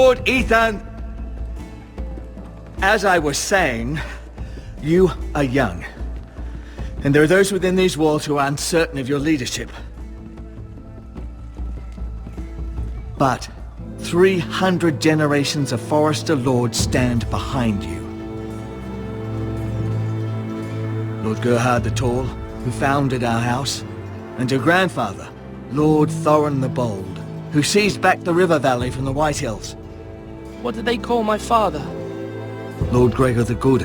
Lord Ethan, as I was saying, you are young. And there are those within these walls who are uncertain of your leadership. But 300 generations of Forrester lords stand behind you. Lord Gerhard the Tall, who founded our house, and your grandfather, Lord Thorin the Bold, who seized back the river valley from the White Hills. What did they call my father? Lord Gregor the Good.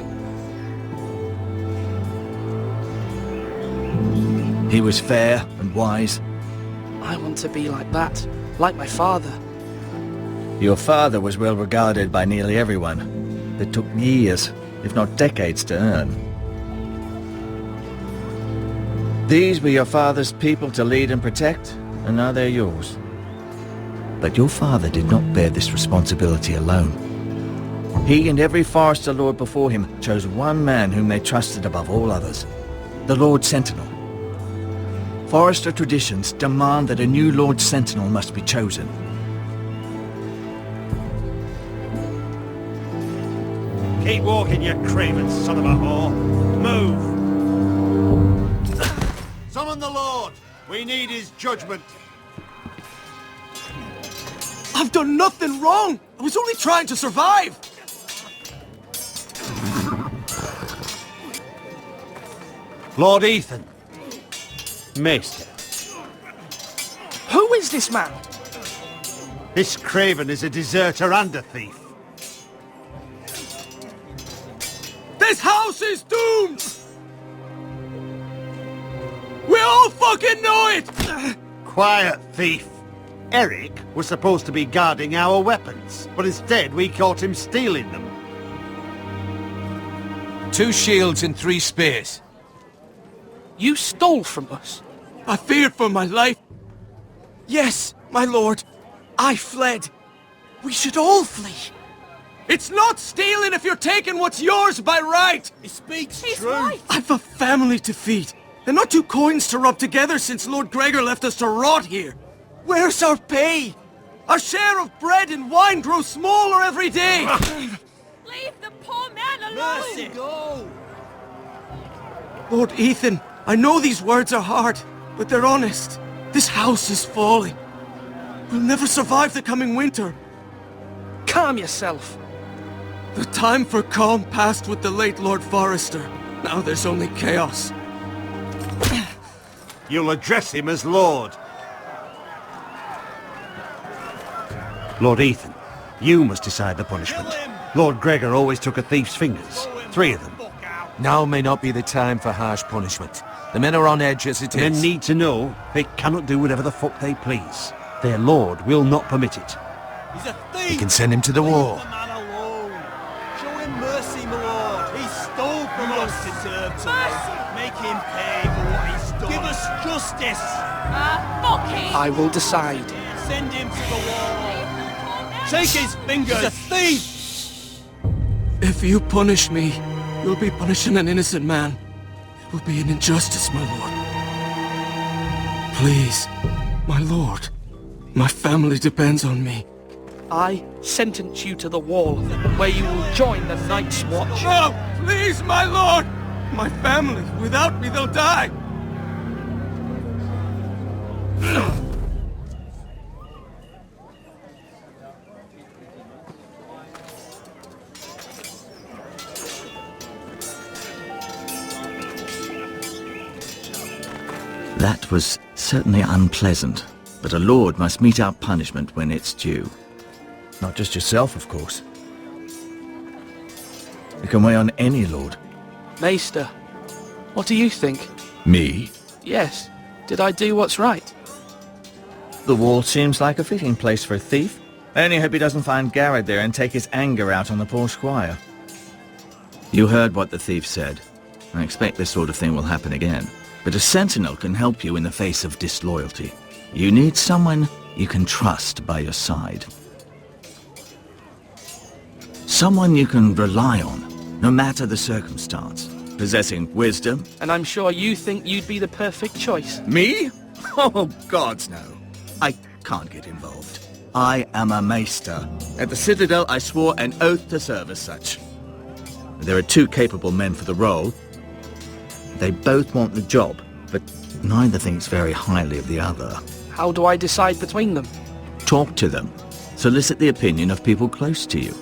He was fair and wise. I want to be like that, like my father. Your father was well regarded by nearly everyone. It took years, if not decades, to earn. These were your father's people to lead and protect, and now they're yours. But your father did not bear this responsibility alone. He and every Forrester lord before him chose one man whom they trusted above all others, the Lord Sentinel. Forrester traditions demand that a new Lord Sentinel must be chosen. Keep walking, you craven son of a whore. Move! Summon the Lord! We need his judgment. I've done nothing wrong! I was only trying to survive! Lord Ethan. Maester. Who is this man? This craven is a deserter and a thief. This house is doomed! We all fucking know it! Quiet, thief. Eric was supposed to be guarding our weapons, but instead we caught him stealing them. 2 shields and 3 spears. You stole from us. I feared for my life. Yes, my lord. I fled. We should all flee. It's not stealing if you're taking what's yours by right! He speaks He's true. right. I've a family to feed. And not 2 coins to rub together since Lord Gregor left us to rot here. Where's our pay? Our share of bread and wine grows smaller every day. Leave the poor man alone. Mercy, go! Lord Ethan, I know these words are hard, but they're honest. This house is falling. We'll never survive the coming winter. Calm yourself. The time for calm passed with the late Lord Forrester. Now there's only chaos. You'll address him as Lord. Lord Ethan, you must decide the punishment. Lord Gregor always took a thief's fingers. 3 of them. Now may not be the time for harsh punishment. The men are on edge as it The men is. need to know they cannot do whatever the fuck they please. Their lord will not permit it. He's a thief! We can send him to the wall. Leave the man alone. Show him mercy, my lord. He stole from us. Deserve to make him pay for what he's done. Give us justice. Fuck him. I will decide. Send him to the wall. Leave the poor man Take his fingers. He's a thief! If you punish me, you'll be punishing an innocent man. It will be an injustice, my lord. Please, my lord. My family depends on me. I sentence you to the wall, where you will join the Night's Watch. No! Please, my lord! My family, without me, they'll die! That was certainly unpleasant, but a lord must mete out punishment when it's due. Not just yourself, of course. It can weigh on any lord. Maester, what do you think? Me? Yes, did I do what's right? The wall seems like a fitting place for a thief. I only hope he doesn't find Garrett there and take his anger out on the poor squire. You heard what the thief said. I expect this sort of thing will happen again. But a sentinel can help you in the face of disloyalty. You need someone you can trust by your side. Someone you can rely on, no matter the circumstance. Possessing wisdom. And I'm sure you think you'd be the perfect choice. Me? Oh, gods no. I can't get involved. I am a maester. At the Citadel, I swore an oath to serve as such. There are two capable men for the role. They both want the job, but neither thinks very highly of the other. How do I decide between them? Talk to them. Solicit the opinion of people close to you.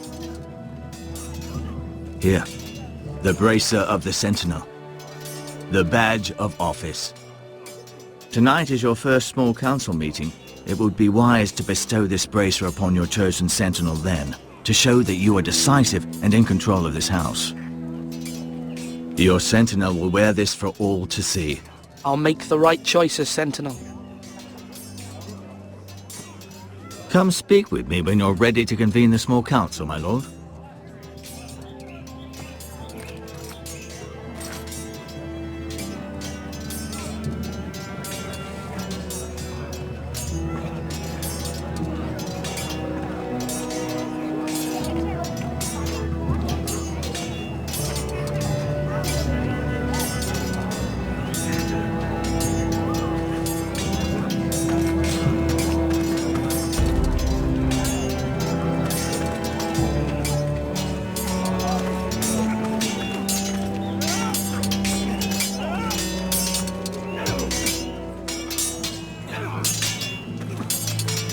Here, the bracer of the Sentinel. The badge of office. Tonight is your first small council meeting. It would be wise to bestow this bracer upon your chosen Sentinel then, to show that you are decisive and in control of this house. Your Sentinel will wear this for all to see. I'll make the right choice as Sentinel. Come speak with me when you're ready to convene the small council, my lord.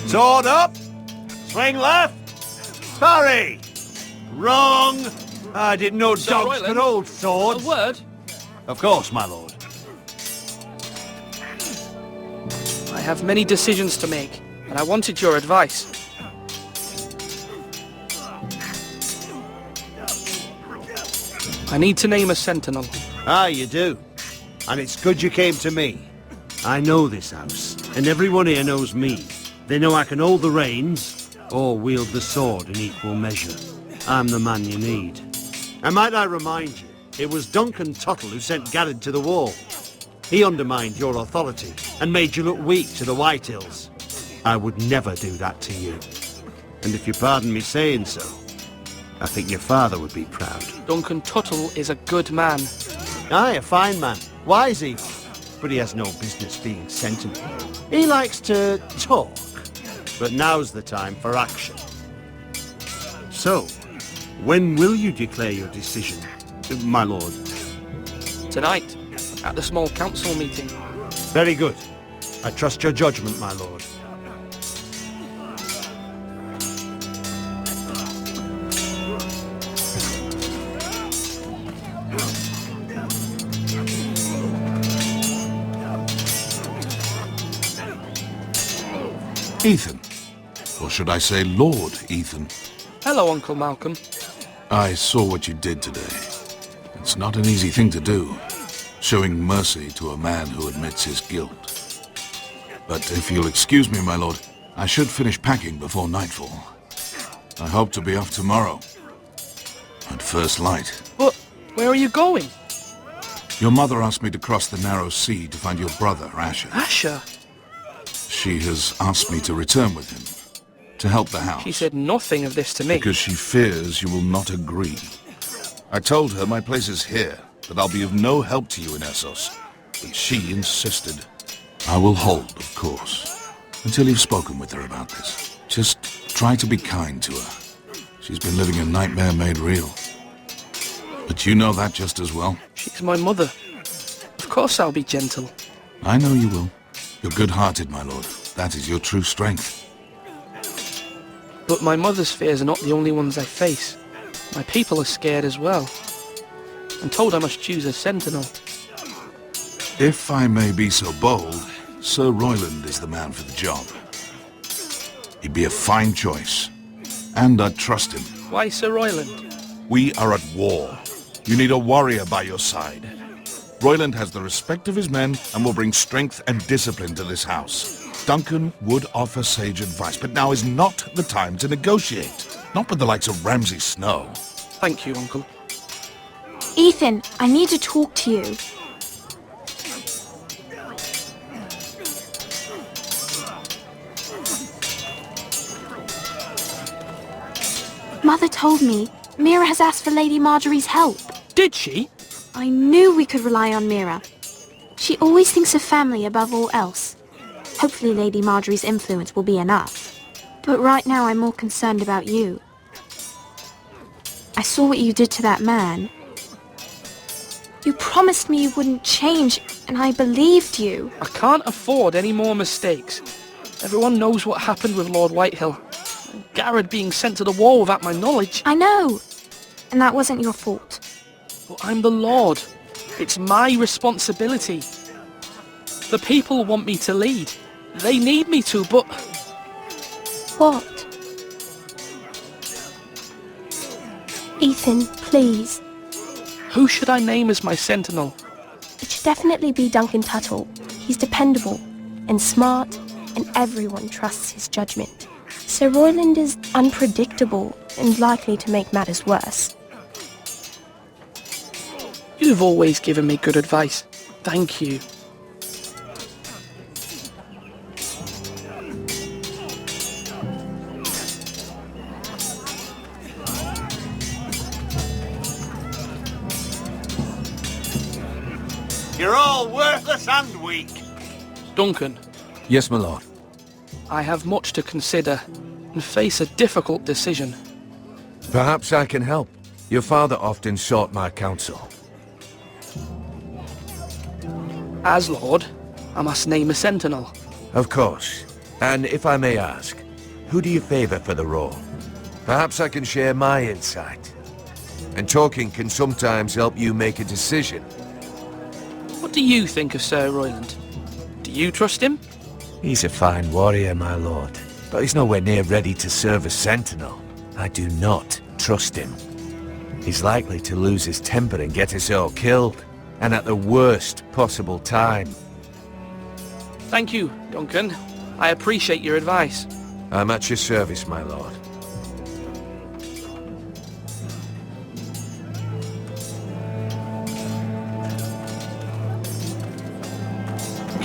Sword up! Swing left! Parry! Wrong! I didn't know Sir dogs Royland, could hold A swords. word? Of course, my lord. I have many decisions to make, and I wanted your advice. I need to name a Sentinel. Ah, you do. And it's good you came to me. I know this house, and everyone here knows me. They know I can hold the reins, or wield the sword in equal measure. I'm the man you need. And might I remind you, it was Duncan Tuttle who sent Garrett to the wall. He undermined your authority, and made you look weak to the Whitehills. I would never do that to you. And if you pardon me saying so, I think your father would be proud. Duncan Tuttle is a good man. Aye, a fine man. Wise even. But he has no business being Sentinel. He likes to talk. But now's the time for action. So, when will you declare your decision, my lord? Tonight, at the small council meeting. Very good. I trust your judgment, my lord. Ethan. Or should I say Lord Ethan? Hello, Uncle Malcolm. I saw what you did today. It's not an easy thing to do, showing mercy to a man who admits his guilt. But if you'll excuse me, my lord, I should finish packing before nightfall. I hope to be off tomorrow. At first light. But where are you going? Your mother asked me to cross the narrow sea to find your brother, Asher. Asher? She has asked me to return with him, to help the house. She said nothing of this to me. Because she fears you will not agree. I told her my place is here, that I'll be of no help to you in Essos. But she insisted. I will hold, of course, until you've spoken with her about this. Just try to be kind to her. She's been living a nightmare made real. But you know that just as well. She's my mother. Of course I'll be gentle. I know you will. You're good-hearted, my lord. That is your true strength. But my mother's fears are not the only ones I face. My people are scared as well. I'm told I must choose a sentinel. If I may be so bold, Sir Royland is the man for the job. He'd be a fine choice. And I'd trust him. Why Sir Royland? We are at war. You need a warrior by your side. Royland has the respect of his men and will bring strength and discipline to this house. Duncan would offer sage advice, but now is not the time to negotiate. Not with the likes of Ramsay Snow. Thank you, Uncle. Ethan, I need to talk to you. Mother told me Mira has asked for Lady Marjorie's help. Did she? I knew we could rely on Mira. She always thinks of family above all else. Hopefully Lady Marjorie's influence will be enough. But right now I'm more concerned about you. I saw what you did to that man. You promised me you wouldn't change, and I believed you. I can't afford any more mistakes. Everyone knows what happened with Lord Whitehill. Garrett being sent to the war without my knowledge. I know. And that wasn't your fault. But I'm the Lord. It's my responsibility. The people want me to lead. They need me to, but... What? Ethan, please. Who should I name as my sentinel? It should definitely be Duncan Tuttle. He's dependable and smart, and everyone trusts his judgment. Sir Royland is unpredictable and likely to make matters worse. You've always given me good advice. Thank you. You're all worthless and weak. Duncan, Yes, my lord. I have much to consider and face a difficult decision. Perhaps I can help. Your father often sought my counsel. As Lord, I must name a sentinel. Of course. And if I may ask, who do you favor for the role? Perhaps I can share my insight. And talking can sometimes help you make a decision. What do you think of Sir Royland? Do you trust him? He's a fine warrior, my lord. But he's nowhere near ready to serve as sentinel. I do not trust him. He's likely to lose his temper and get us all killed. And at the worst possible time. Thank you, Duncan. I appreciate your advice. I'm at your service, my lord.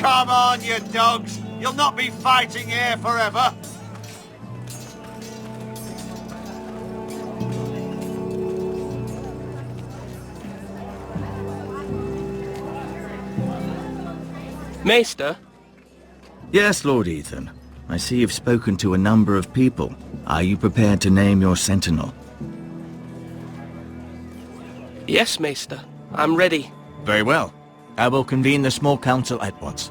Come on, you dogs. You'll not be fighting here forever. Maester? Yes, Lord Ethan. I see you've spoken to a number of people. Are you prepared to name your sentinel? Yes, Maester. I'm ready. Very well. I will convene the small council at once.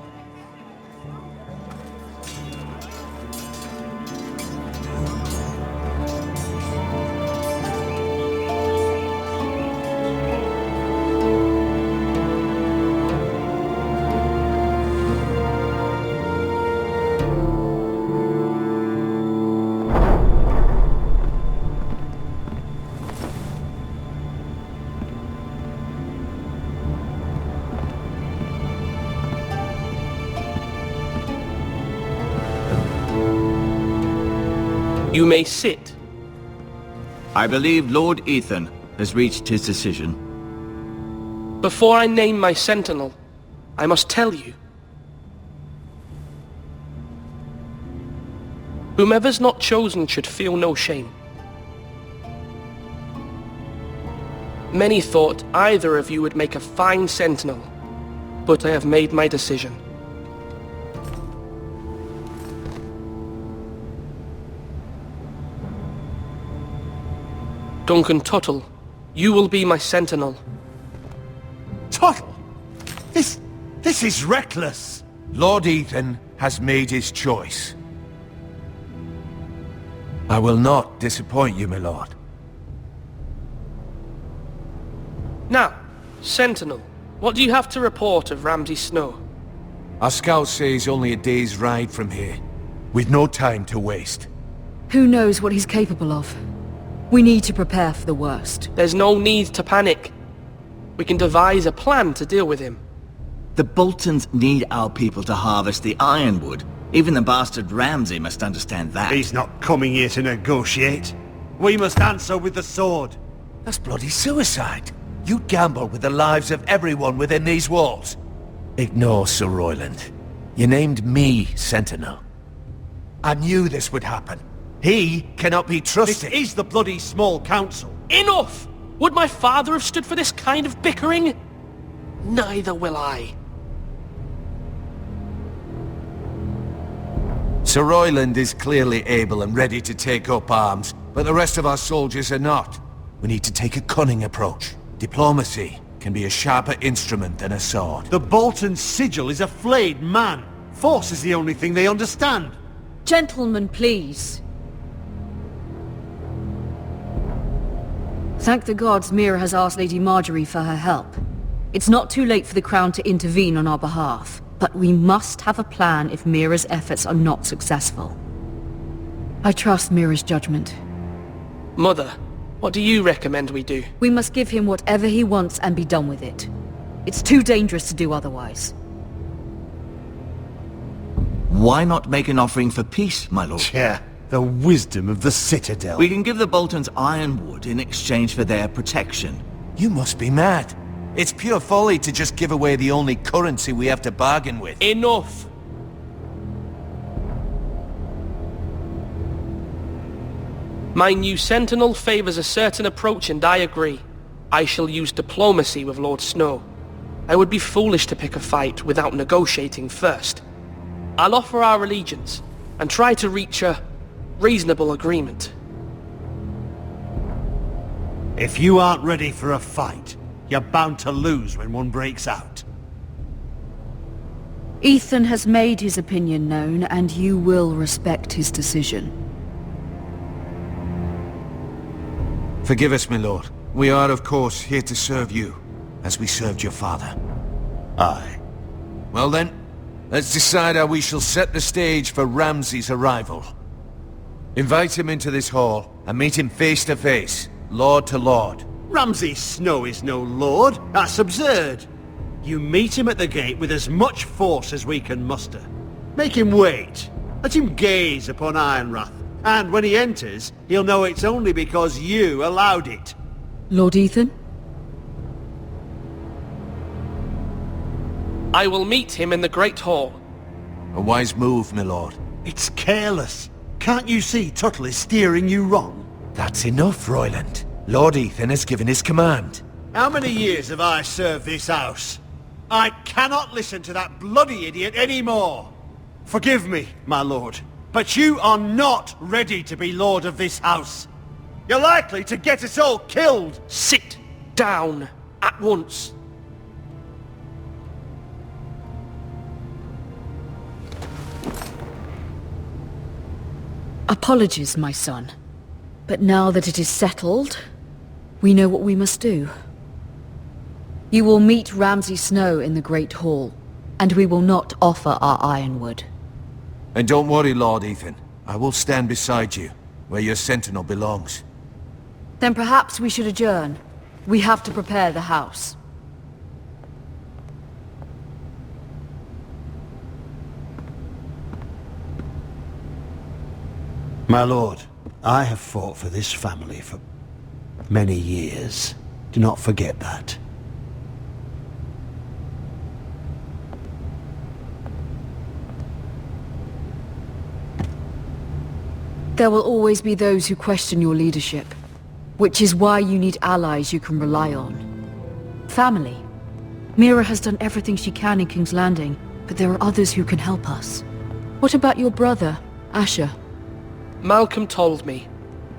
You may sit. I believe Lord Ethan has reached his decision. Before I name my sentinel, I must tell you. Whomever's not chosen should feel no shame. Many thought either of you would make a fine sentinel, but I have made my decision. Duncan Tuttle, you will be my sentinel. Tuttle! This is reckless. Lord Ethan has made his choice. I will not disappoint you, my lord. Now, sentinel, what do you have to report of Ramsay Snow? Our scouts say he's only a day's ride from here, with no time to waste. Who knows what he's capable of? We need to prepare for the worst. There's no need to panic. We can devise a plan to deal with him. The Boltons need our people to harvest the ironwood. Even the bastard Ramsay must understand that. He's not coming here to negotiate. We must answer with the sword. That's bloody suicide. You gamble with the lives of everyone within these walls. Ignore Sir Royland. You named me Sentinel. I knew this would happen. He cannot be trusted. This is the bloody small council. Enough! Would my father have stood for this kind of bickering? Neither will I. Sir Royland is clearly able and ready to take up arms, but the rest of our soldiers are not. We need to take a cunning approach. Diplomacy can be a sharper instrument than a sword. The Bolton sigil is a flayed man. Force is the only thing they understand. Gentlemen, please. Thank the gods Mira has asked Lady Marjorie for her help. It's not too late for the Crown to intervene on our behalf, but we must have a plan if Mira's efforts are not successful. I trust Mira's judgment. Mother, what do you recommend we do? We must give him whatever he wants and be done with it. It's too dangerous to do otherwise. Why not make an offering for peace, my lord? Yeah, the wisdom of the Citadel. We can give the Boltons ironwood in exchange for their protection. You must be mad. It's pure folly to just give away the only currency we have to bargain with. Enough! My new Sentinel favors a certain approach and I agree. I shall use diplomacy with Lord Snow. I would be foolish to pick a fight without negotiating first. I'll offer our allegiance and try to reach a reasonable agreement. If you aren't ready for a fight, you're bound to lose when one breaks out. Ethan has made his opinion known, and you will respect his decision. Forgive us, my lord. We are, of course, here to serve you, as we served your father. Aye. Well then, let's decide how we shall set the stage for Ramsay's arrival. Invite him into this hall, and meet him face to face, lord to lord. Ramsay Snow is no lord. That's absurd. You meet him at the gate with as much force as we can muster. Make him wait. Let him gaze upon Ironrath. And when he enters, he'll know it's only because you allowed it. Lord Ethan? I will meet him in the Great Hall. A wise move, my lord. It's careless. Can't you see Tuttle is steering you wrong? That's enough, Royland. Lord Ethan has given his command. How many years have I served this house? I cannot listen to that bloody idiot anymore. Forgive me, my lord, but you are not ready to be lord of this house. You're likely to get us all killed. Sit down at once. Apologies, my son. But now that it is settled, we know what we must do. You will meet Ramsay Snow in the Great Hall, and we will not offer our ironwood. And don't worry, Lord Ethan. I will stand beside you, where your sentinel belongs. Then perhaps we should adjourn. We have to prepare the house. My lord, I have fought for this family for many years. Do not forget that. There will always be those who question your leadership, which is why you need allies you can rely on. Family. Mira has done everything she can in King's Landing, but there are others who can help us. What about your brother, Asher? Malcolm told me.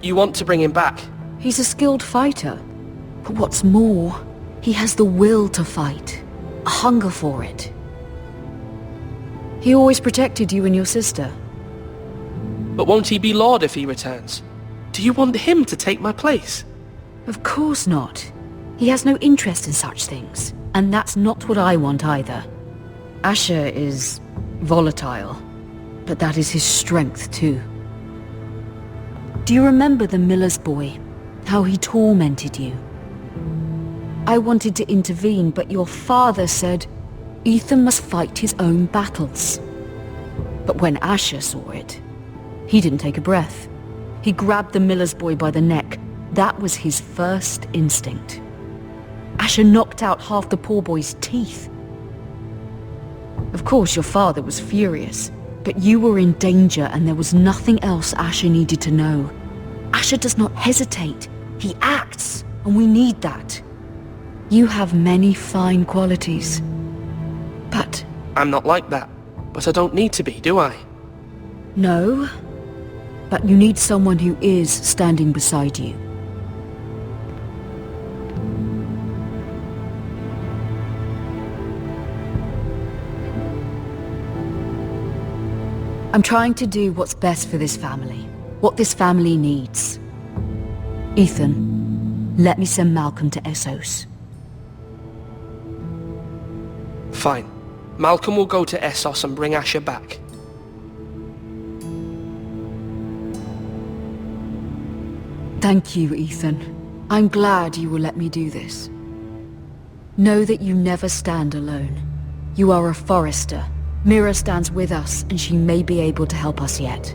You want to bring him back? He's a skilled fighter. But what's more, he has the will to fight. A hunger for it. He always protected you and your sister. But won't he be Lord if he returns? Do you want him to take my place? Of course not. He has no interest in such things. And that's not what I want either. Asher is volatile. But that is his strength too. Do you remember the miller's boy? How he tormented you? I wanted to intervene, but your father said Ethan must fight his own battles. But when Asher saw it, he didn't take a breath. He grabbed the miller's boy by the neck. That was his first instinct. Asher knocked out half the poor boy's teeth. Of course, your father was furious, but you were in danger and there was nothing else Asher needed to know. Asher does not hesitate. He acts, and we need that. You have many fine qualities, but... I'm not like that, but I don't need to be, do I? No, but you need someone who is standing beside you. I'm trying to do what's best for this family, what this family needs. Ethan, let me send Malcolm to Essos. Fine. Malcolm will go to Essos and bring Asher back. Thank you, Ethan. I'm glad you will let me do this. Know that you never stand alone. You are a Forrester. Mira stands with us, and she may be able to help us yet.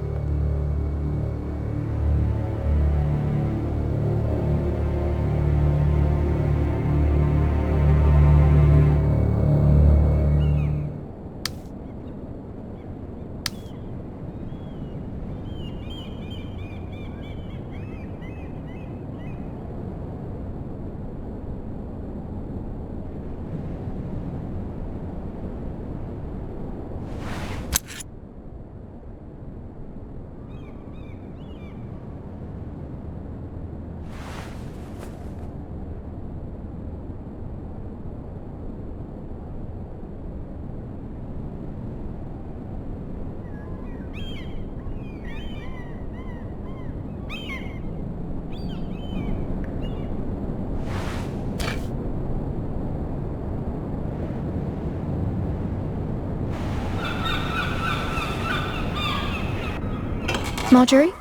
Marjorie?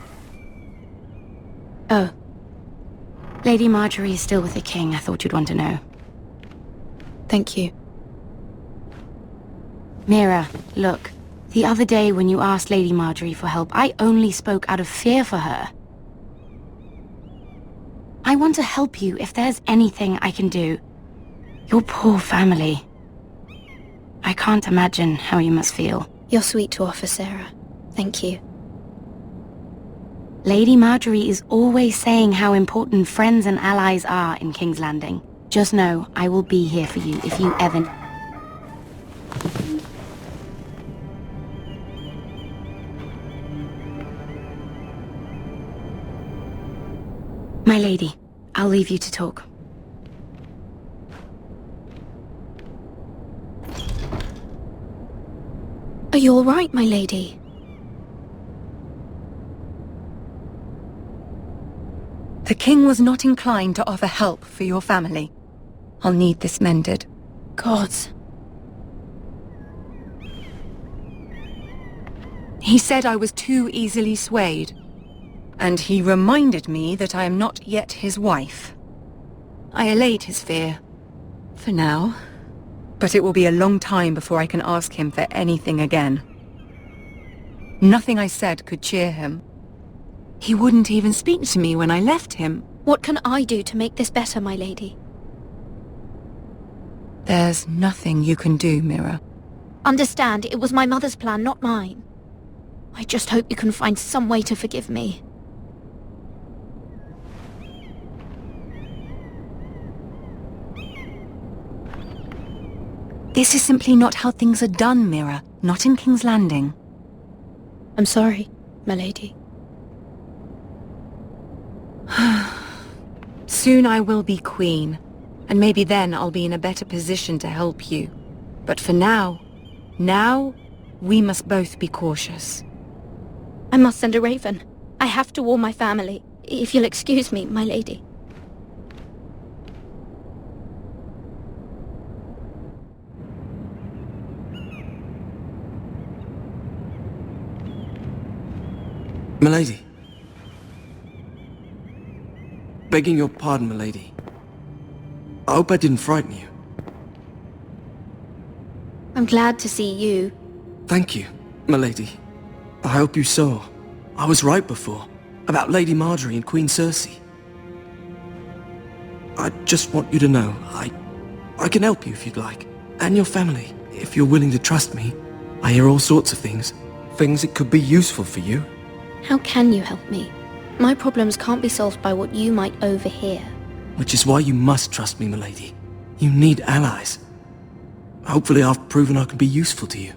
Oh. Lady Marjorie is still with the king. I thought you'd want to know. Thank you. Mira, look. The other day when you asked Lady Marjorie for help, I only spoke out of fear for her. I want to help you if there's anything I can do. Your poor family. I can't imagine how you must feel. You're sweet to offer, Sarah. Thank you. Lady Marjorie is always saying how important friends and allies are in King's Landing. Just know, I will be here for you if you ever... My lady, I'll leave you to talk. Are you all right, my lady? The king was not inclined to offer help for your family. I'll need this mended. Gods. He said I was too easily swayed. And he reminded me that I am not yet his wife. I allayed his fear. For now. But it will be a long time before I can ask him for anything again. Nothing I said could cheer him. He wouldn't even speak to me when I left him. What can I do to make this better, my lady? There's nothing you can do, Mira. Understand, it was my mother's plan, not mine. I just hope you can find some way to forgive me. This is simply not how things are done, Mira. Not in King's Landing. I'm sorry, my lady. Soon I will be queen, and maybe then I'll be in a better position to help you. But for now, we must both be cautious. I must send a raven. I have to warn my family. If you'll excuse me, my lady. Milady. Begging your pardon, milady. I hope I didn't frighten you. I'm glad to see you. Thank you, milady. I hope you saw. I was right before, about Lady Marjorie and Queen Cersei. I just want you to know, I can help you if you'd like. And your family, if you're willing to trust me. I hear all sorts of things. Things that could be useful for you. How can you help me? My problems can't be solved by what you might overhear. Which is why you must trust me, milady. You need allies. Hopefully I've proven I can be useful to you.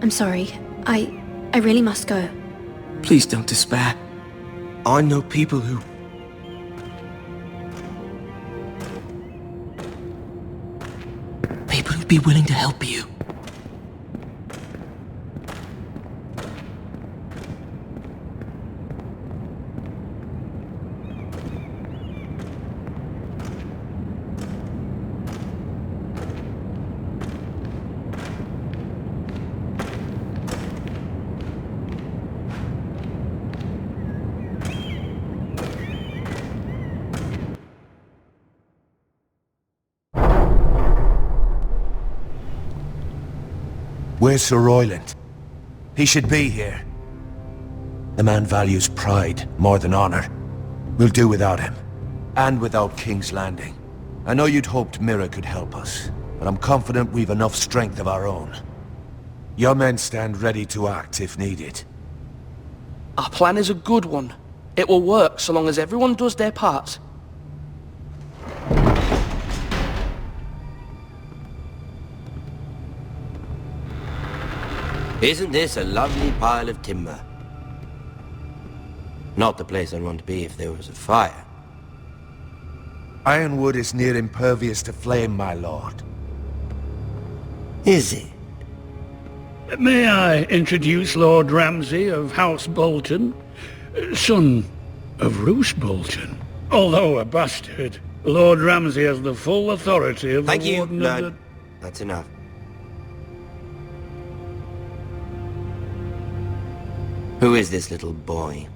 I'm sorry. I really must go. Please don't despair. I know people who... People who'd be willing to help you. Where's Sir Royland? He should be here. The man values pride more than honor. We'll do without him. And without King's Landing. I know you'd hoped Mira could help us, but I'm confident we've enough strength of our own. Your men stand ready to act if needed. Our plan is a good one. It will work so long as everyone does their part. Isn't this a lovely pile of timber? Not the place I'd want to be if there was a fire. Ironwood is near impervious to flame, my lord. Is it? May I introduce Lord Ramsay of House Bolton, son of Roose Bolton. Although a bastard, Lord Ramsay has the full authority of Thank the you, Warden Lord. of the... That's enough. Who is this little boy?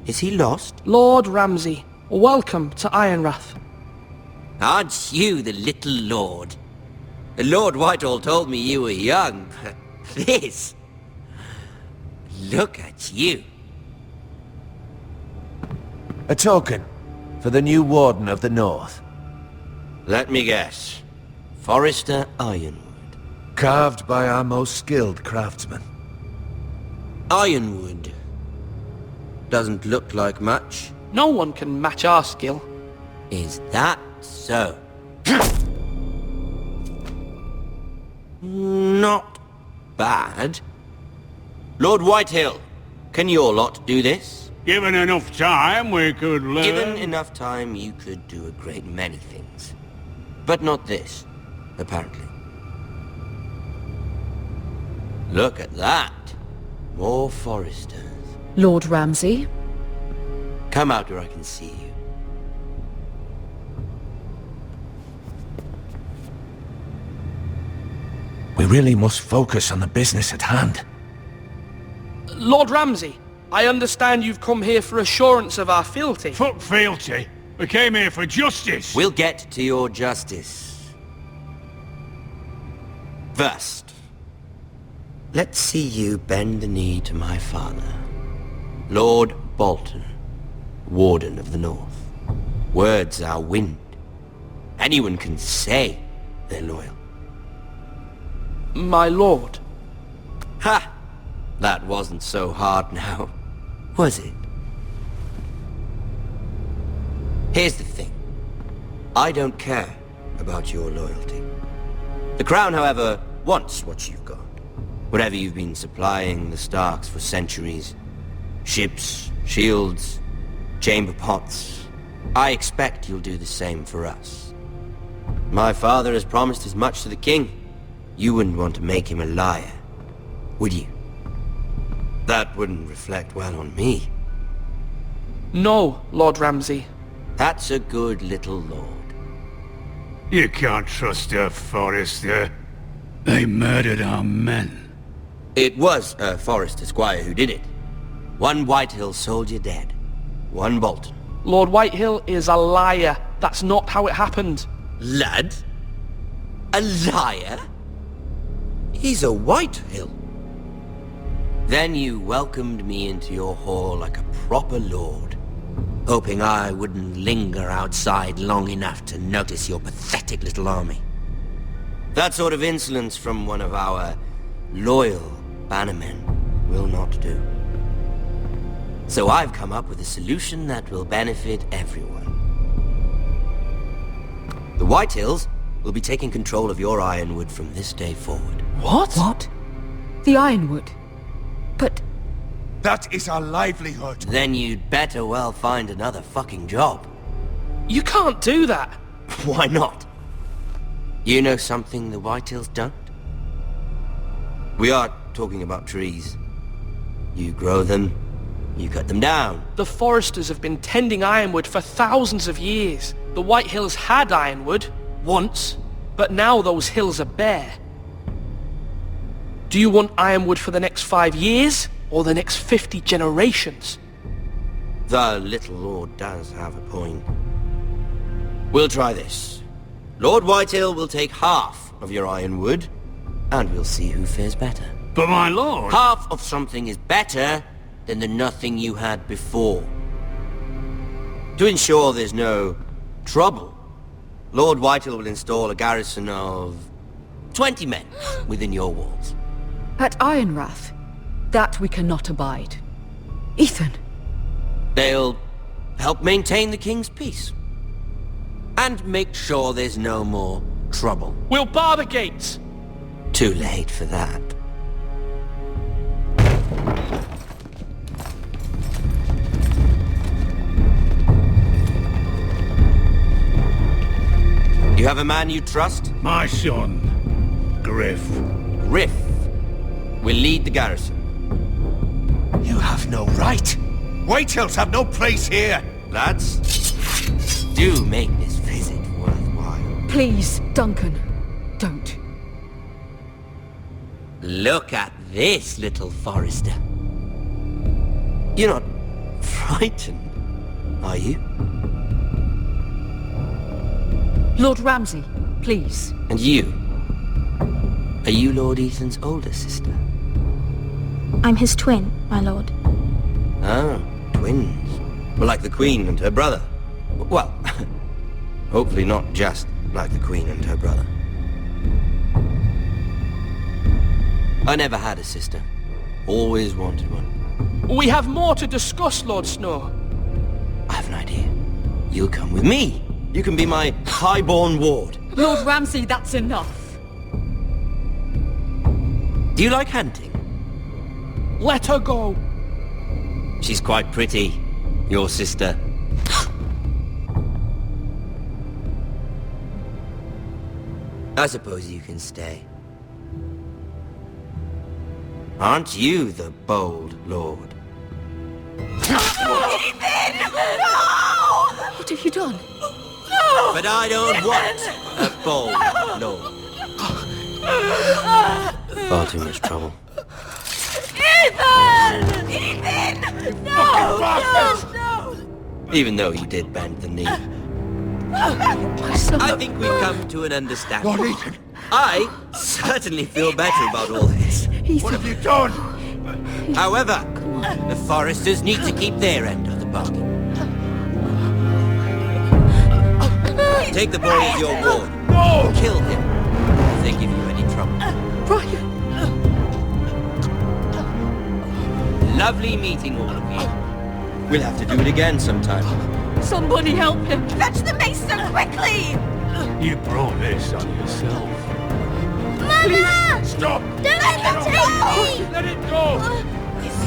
Is he lost? Lord Ramsay, welcome to Ironrath. Aren't you the little lord? Lord Whitehall told me you were young, but this... Look at you. A token for the new Warden of the North. Let me guess. Forrester Ironwood. Carved by our most skilled craftsmen. Ironwood. Doesn't look like much. No one can match our skill. Is that so? Not bad. Lord Whitehill, can your lot do this? Given enough time, we could learn... Given enough time, you could do a great many things. But not this, apparently. Look at that. More Forresters. Lord Ramsay? Come out where I can see you. We really must focus on the business at hand. Lord Ramsay, I understand you've come here for assurance of our fealty. Fuck fealty. We came here for justice. We'll get to your justice. First, let's see you bend the knee to my father, Lord Bolton, Warden of the North. Words are wind. Anyone can say they're loyal. My lord. Ha! That wasn't so hard now, was it? Here's the thing. I don't care about your loyalty. The Crown, however, wants what you've got. Whatever you've been supplying the Starks for centuries. Ships, shields, chamber pots. I expect you'll do the same for us. My father has promised as much to the king. You wouldn't want to make him a liar, would you? That wouldn't reflect well on me. No, Lord Ramsay. That's a good little lord. You can't trust a Forrester. They murdered our men. It was a Forrester squire who did it. One Whitehill soldier dead. One Bolton. Lord Whitehill is a liar. That's not how it happened. Lad? A liar? He's a Whitehill. Then you welcomed me into your hall like a proper lord, hoping I wouldn't linger outside long enough to notice your pathetic little army. That sort of insolence from one of our loyal bannermen will not do. So I've come up with a solution that will benefit everyone. The Whitehills will be taking control of your Ironwood from this day forward. What? What? The Ironwood? But That is our livelihood. Then you'd better well find another fucking job. You can't do that. Why not? You know something the Whitetails don't? We are talking about trees. You grow them, you cut them down. The Forresters have been tending ironwood for thousands of years. The White Hills had ironwood, once, but now those hills are bare. Do you want ironwood for the next 5 years, or the next 50 generations? The little lord does have a point. We'll try this. Lord Whitehill will take half of your ironwood, and we'll see who fares better. But my lord... Half of something is better than the nothing you had before. To ensure there's no trouble, Lord Whitehill will install a garrison of 20 men within your walls. At Ironrath, that we cannot abide. Ethan! They'll help maintain the king's peace. And make sure there's no more trouble. We'll bar the gates! Too late for that. You have a man you trust? My son, Griff. Griff will lead the garrison. You have no right. Whitehills have no place here. Lads, do make this visit worthwhile. Please, Duncan, don't. Look at this, little Forrester. You're not frightened, are you? Lord Ramsay, please. And you? Are you Lord Ethan's older sister? I'm his twin, my lord. Ah, twins. Well, like the Queen and her brother. Well, hopefully not just like the Queen and her brother. I never had a sister. Always wanted one. We have more to discuss, Lord Snow. I have an idea. You'll come with me. You can be my highborn ward. Lord Ramsay, that's enough. Do you like hunting? Let her go. She's quite pretty, your sister. I suppose you can stay. Aren't you the bold lord? Ethan! No! What have you done? No! But I don't want a bold lord. Far too much trouble. Ethan! Ethan! No! No! Even though you did bend the knee. I think we've come to an understanding. Lord Ethan! I certainly feel better about all this. What have you done? However, the Forresters need to keep their end of the bargain. Take the boy as your ward. No! Kill him if they give you any trouble. Brian! Lovely meeting all of you. We'll have to do it again sometime. Somebody help him! Fetch the mace so quickly! You brought this on yourself. Mama! Stop! Don't let them take me! Let it go!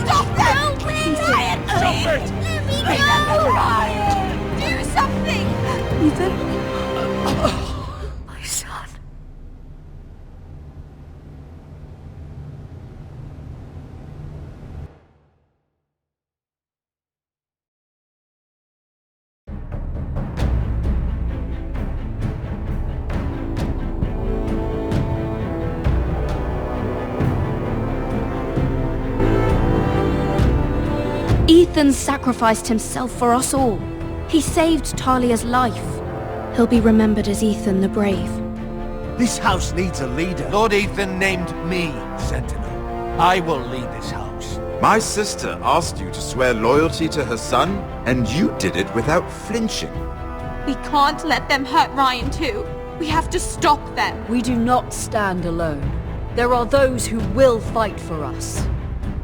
Stop them! Please! Ryan, Stop please! it! Let me go! Ryan! Do something! Ethan? My son. Ethan sacrificed himself for us all. He saved Talia's life. He'll be remembered as Ethan the Brave. This house needs a leader. Lord Ethan named me Sentinel. I will lead this house. My sister asked you to swear loyalty to her son, and you did it without flinching. We can't let them hurt Ryan too. We have to stop them. We do not stand alone. There are those who will fight for us.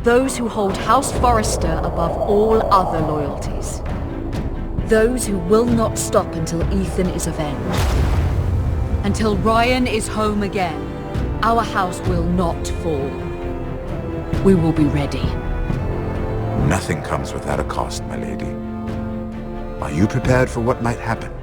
Those who hold House Forrester above all other loyalties. Those who will not stop until Ethan is avenged. Until Ryan is home again, our house will not fall. We will be ready. Nothing comes without a cost, my lady. Are you prepared for what might happen?